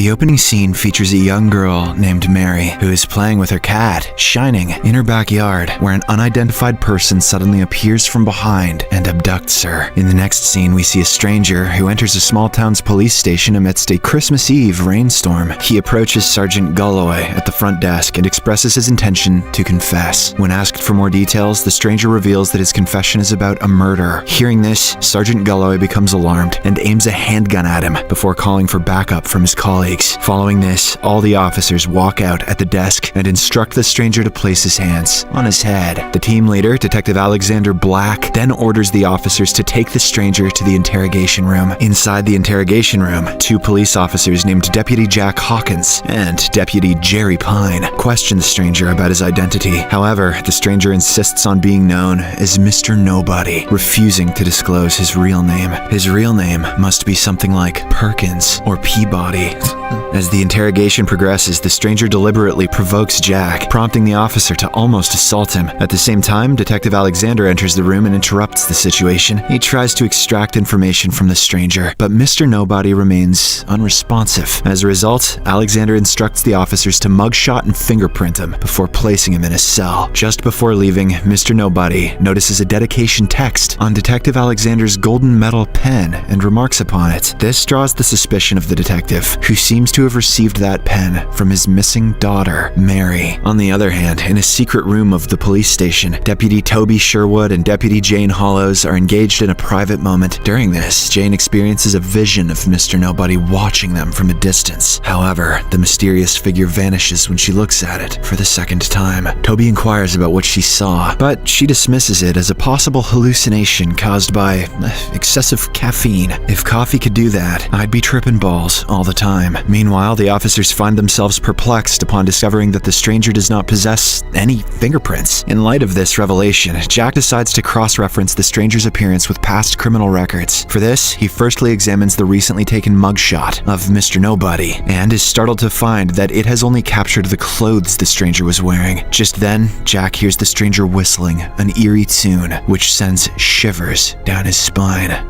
The opening scene features a young girl named Mary who is playing with her cat, Shining, in her backyard, where an unidentified person suddenly appears from behind and abducts her. In the next scene, we see a stranger who enters a small town's police station amidst a Christmas Eve rainstorm. He approaches Sergeant Galloway at the front desk and expresses his intention to confess. When asked for more details, the stranger reveals that his confession is about a murder. Hearing this, Sergeant Galloway becomes alarmed and aims a handgun at him before calling for backup from his colleagues. Following this, all the officers walk out at the desk and instruct the stranger to place his hands on his head. The team leader, Detective Alexander Black, then orders the officers to take the stranger to the interrogation room. Inside the interrogation room, two police officers named Deputy Jack Hawkins and Deputy Jerry Pine question the stranger about his identity. However, the stranger insists on being known as Mr. Nobody, refusing to disclose his real name. His real name must be something like Perkins or Peabody. As the interrogation progresses, the stranger deliberately provokes Jack, prompting the officer to almost assault him. At the same time, Detective Alexander enters the room and interrupts the situation. He tries to extract information from the stranger, but Mr. Nobody remains unresponsive. As a result, Alexander instructs the officers to mugshot and fingerprint him before placing him in a cell. Just before leaving, Mr. Nobody notices a dedication text on Detective Alexander's golden metal pen and remarks upon it. This draws the suspicion of the detective, who seems to have received that pen from his missing daughter, Mary. On the other hand, in a secret room of the police station, Deputy Toby Sherwood and Deputy Jane Hollows are engaged in a private moment. During this, Jane experiences a vision of Mr. Nobody watching them from a distance. However, the mysterious figure vanishes when she looks at it for the second time. Toby inquires about what she saw, but she dismisses it as a possible hallucination caused by excessive caffeine. If coffee could do that, I'd be tripping balls all the time. Meanwhile, the officers find themselves perplexed upon discovering that the stranger does not possess any fingerprints. In light of this revelation, Jack decides to cross-reference the stranger's appearance with past criminal records. For this, he firstly examines the recently taken mugshot of Mr. Nobody and is startled to find that it has only captured the clothes the stranger was wearing. Just then, Jack hears the stranger whistling an eerie tune, which sends shivers down his spine.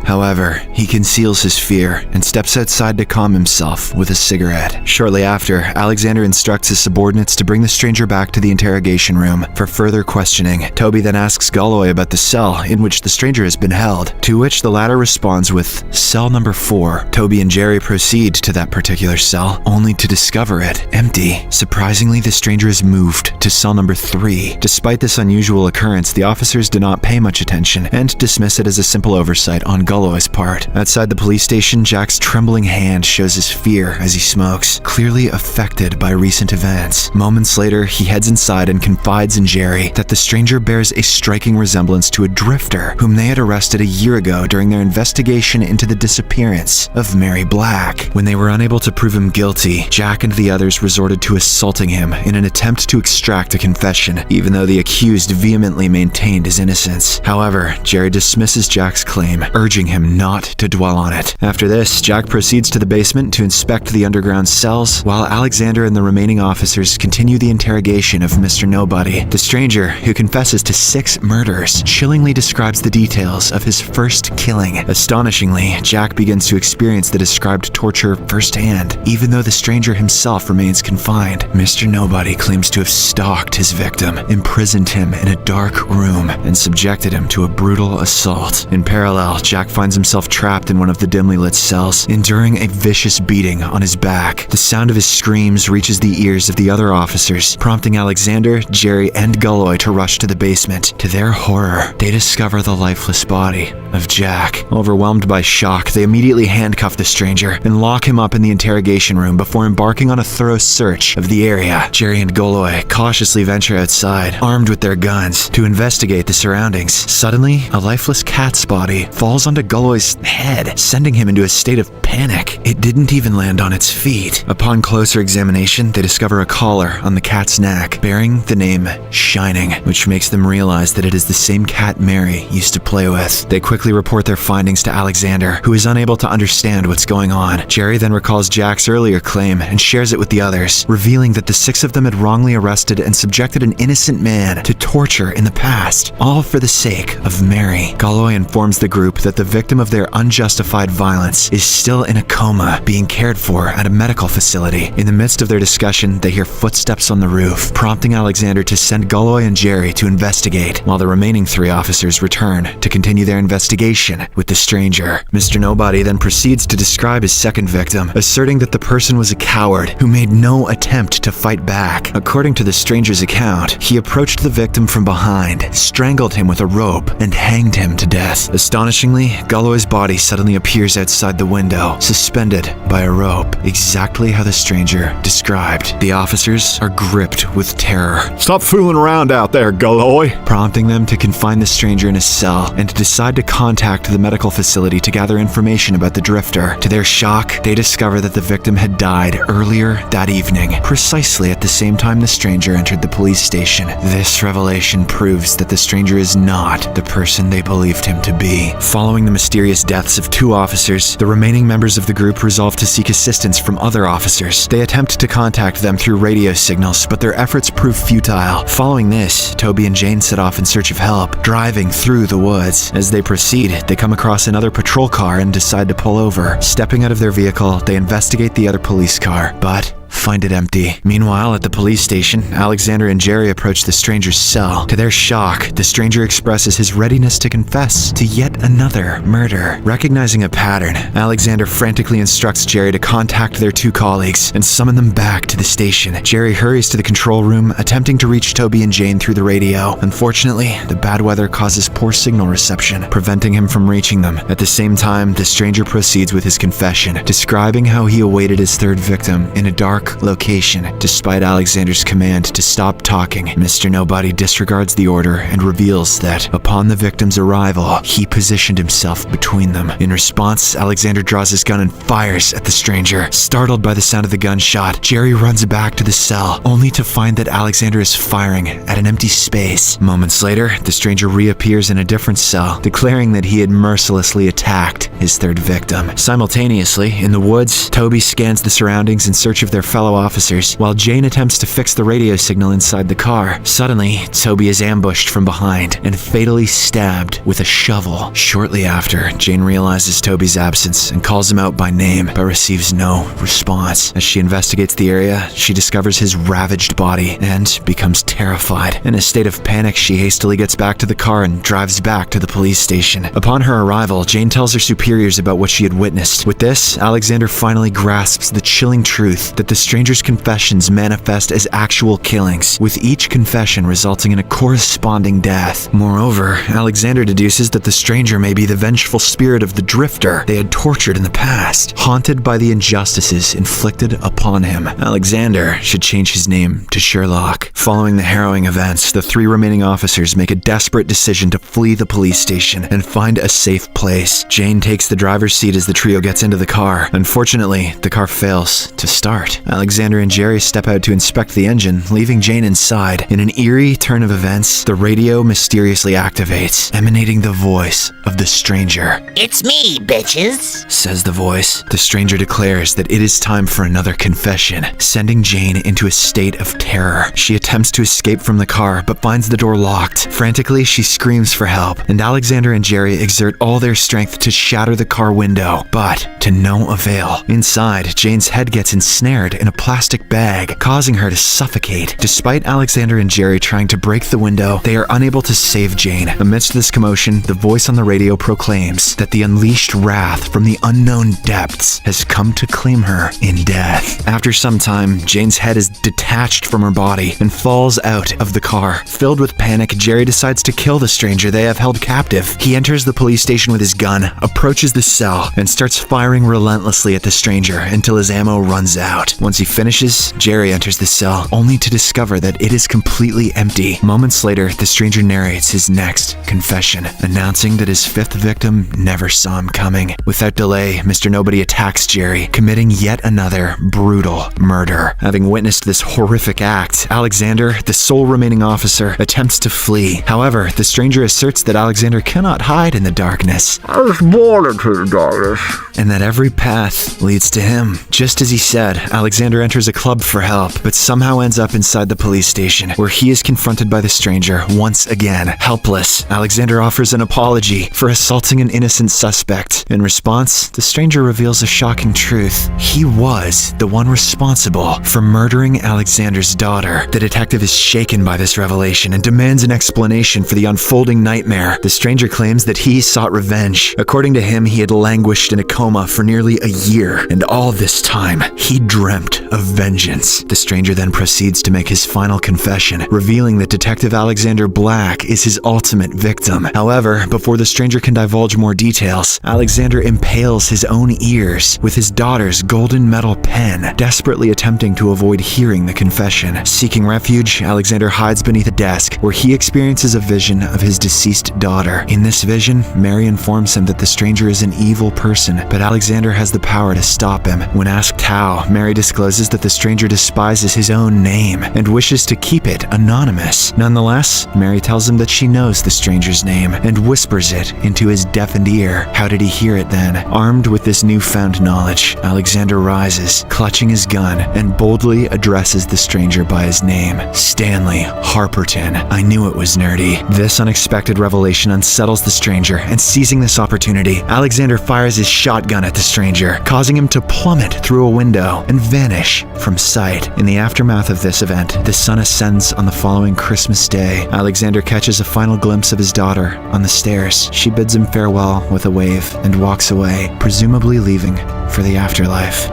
However, he conceals his fear and steps outside to calm himself with a cigarette. Shortly after, Alexander instructs his subordinates to bring the stranger back to the interrogation room for further questioning. Toby then asks Galloway about the cell in which the stranger has been held, to which the latter responds with cell number 4. Toby and Jerry proceed to that particular cell, only to discover it empty. Surprisingly, the stranger is moved to cell number 3. Despite this unusual occurrence, the officers do not pay much attention and dismiss it as a simple oversight on Galloway's part. Outside the police station, Jack's trembling hand shows his fear as he smokes, clearly affected by recent events. Moments later, he heads inside and confides in Jerry that the stranger bears a striking resemblance to a drifter whom they had arrested a year ago during their investigation into the disappearance of Mary Black. When they were unable to prove him guilty, Jack and the others resorted to assaulting him in an attempt to extract a confession, even though the accused vehemently maintained his innocence. However, Jerry dismisses Jack's claim, urging him not to dwell on it. After this, Jack proceeds to the basement to inspect the underground cells, while Alexander and the remaining officers continue the interrogation of Mr. Nobody. The stranger, who confesses to 6 murders, chillingly describes the details of his first killing. Astonishingly, Jack begins to experience the described torture firsthand, even though the stranger himself remains confined. Mr. Nobody claims to have stalked his victim, imprisoned him in a dark room, and subjected him to a brutal assault. In parallel, Jack finds himself trapped in one of the dimly lit cells, enduring a vicious beating on his back. The sound of his screams reaches the ears of the other officers, prompting Alexander, Jerry, and Galloway to rush to the basement. To their horror, they discover the lifeless body of Jack. Overwhelmed by shock, they immediately handcuff the stranger and lock him up in the interrogation room before embarking on a thorough search of the area. Jerry and Galloway cautiously venture outside, armed with their guns, to investigate the surroundings. Suddenly, a lifeless cat's body falls onto Galloway's head, sending him into a state of panic. It didn't even land on its feet. Upon closer examination, they discover a collar on the cat's neck, bearing the name Shining, which makes them realize that it is the same cat Mary used to play with. They quickly report their findings to Alexander, who is unable to understand what's going on. Jerry then recalls Jack's earlier claim and shares it with the others, revealing that the 6 of them had wrongly arrested and subjected an innocent man to torture in the past, all for the sake of Mary. Galloway informs the group that the victim of their unjustified violence is still in a coma, being cared for at a medical facility. In the midst of their discussion, they hear footsteps on the roof, prompting Alexander to send Gulloy and Jerry to investigate, while the remaining 3 officers return to continue their investigation with the stranger. Mr. Nobody then proceeds to describe his second victim, asserting that the person was a coward who made no attempt to fight back. According to the stranger's account, he approached the victim from behind, strangled him with a rope, and hanged him to death. Astonishingly, Gulloy's body suddenly appears outside the window, suspended by a rope, exactly how the stranger described. The officers are gripped with terror. Stop fooling around out there, Gulloy, prompting them to confine the stranger in a cell and to decide to contact the medical facility to gather information about the drifter. To their shock, they discover that the victim had died earlier that evening, precisely at the same time the stranger entered the police station. This revelation proves that the stranger is not the person they believed him to be. Following the mysterious deaths of 2 officers, the remaining members of the group resolve to seek assistance from other officers. They attempt to contact them through radio signals, but their efforts prove futile. Following this, Toby and Jane set off in search of help, driving through the woods. As they proceed, they come across another patrol car and decide to pull over. Stepping out of their vehicle, they investigate the other police car, but find it empty. Meanwhile, at the police station, Alexander and Jerry approach the stranger's cell. To their shock, the stranger expresses his readiness to confess to yet another murder. Recognizing a pattern, Alexander frantically instructs Jerry to contact their 2 colleagues and summon them back to the station. Jerry hurries to the control room, attempting to reach Toby and Jane through the radio. Unfortunately, the bad weather causes poor signal reception, preventing him from reaching them. At the same time, the stranger proceeds with his confession, describing how he awaited his 3rd victim in a dark location. Despite Alexander's command to stop talking, Mr. Nobody disregards the order and reveals that, upon the victim's arrival, he positioned himself between them. In response, Alexander draws his gun and fires at the stranger. Startled by the sound of the gunshot, Jerry runs back to the cell, only to find that Alexander is firing at an empty space. Moments later, the stranger reappears in a different cell, declaring that he had mercilessly attacked his 3rd victim. Simultaneously, in the woods, Toby scans the surroundings in search of their fellow officers, while Jane attempts to fix the radio signal inside the car. Suddenly, Toby is ambushed from behind and fatally stabbed with a shovel. Shortly after, Jane realizes Toby's absence and calls him out by name, but receives no response. As she investigates the area, she discovers his ravaged body and becomes terrified. In a state of panic, she hastily gets back to the car and drives back to the police station. Upon her arrival, Jane tells her superiors about what she had witnessed. With this, Alexander finally grasps the chilling truth that the stranger's confessions manifest as actual killings, with each confession resulting in a corresponding death. Moreover, Alexander deduces that the stranger may be the vengeful spirit of the drifter they had tortured in the past, haunted by the injustices inflicted upon him. Alexander should change his name to Sherlock. Following the harrowing events, the 3 remaining officers make a desperate decision to flee the police station and find a safe place. Jane takes the driver's seat as the trio gets into the car. Unfortunately, the car fails to start. Alexander and Jerry step out to inspect the engine, leaving Jane inside. In an eerie turn of events, the radio mysteriously activates, emanating the voice of the stranger. "It's me, bitches," says the voice. The stranger declares that it is time for another confession, sending Jane into a state of terror. She attempts to escape from the car, but finds the door locked. Frantically, she screams for help, and Alexander and Jerry exert all their strength to shatter the car window, but to no avail. Inside, Jane's head gets ensnared in a plastic bag, causing her to suffocate. Despite Alexander and Jerry trying to break the window, they are unable to save Jane. Amidst this commotion, the voice on the radio proclaims that the unleashed wrath from the unknown depths has come to claim her in death. After some time, Jane's head is detached from her body and falls out of the car. Filled with panic, Jerry decides to kill the stranger they have held captive. He enters the police station with his gun, approaches the cell, and starts firing relentlessly at the stranger until his ammo runs out. Once he finishes, Jerry enters the cell, only to discover that it is completely empty. Moments later, the stranger narrates his next confession, announcing that his 5th victim never saw him coming. Without delay, Mr. Nobody attacks Jerry, committing yet another brutal murder. Having witnessed this horrific act, Alexander, the sole remaining officer, attempts to flee. However, the stranger asserts that Alexander cannot hide in the darkness. I was born into the darkness. And that every path leads to him. Just as he said, Alexander Alexander enters a club for help, but somehow ends up inside the police station, where he is confronted by the stranger once again. Helpless, Alexander offers an apology for assaulting an innocent suspect. In response, the stranger reveals a shocking truth. He was the one responsible for murdering Alexander's daughter. The detective is shaken by this revelation and demands an explanation for the unfolding nightmare. The stranger claims that he sought revenge. According to him, he had languished in a coma for nearly a year, and all this time, he dreamt of vengeance. The stranger then proceeds to make his final confession, revealing that Detective Alexander Black is his ultimate victim. However, before the stranger can divulge more details, Alexander impales his own ears with his daughter's golden metal pen, desperately attempting to avoid hearing the confession. Seeking refuge, Alexander hides beneath a desk, where he experiences a vision of his deceased daughter. In this vision, Mary informs him that the stranger is an evil person, but Alexander has the power to stop him. When asked how, Mary discloses that the stranger despises his own name and wishes to keep it anonymous. Nonetheless, Mary tells him that she knows the stranger's name and whispers it into his deafened ear. How did he hear it then? Armed with this newfound knowledge, Alexander rises, clutching his gun, and boldly addresses the stranger by his name. Stanley Harperton. I knew it was nerdy. This unexpected revelation unsettles the stranger, and seizing this opportunity, Alexander fires his shotgun at the stranger, causing him to plummet through a window and vanish from sight. In the aftermath of this event, the sun ascends on the following Christmas Day. Alexander catches a final glimpse of his daughter on the stairs. She bids him farewell with a wave and walks away, presumably leaving for the afterlife.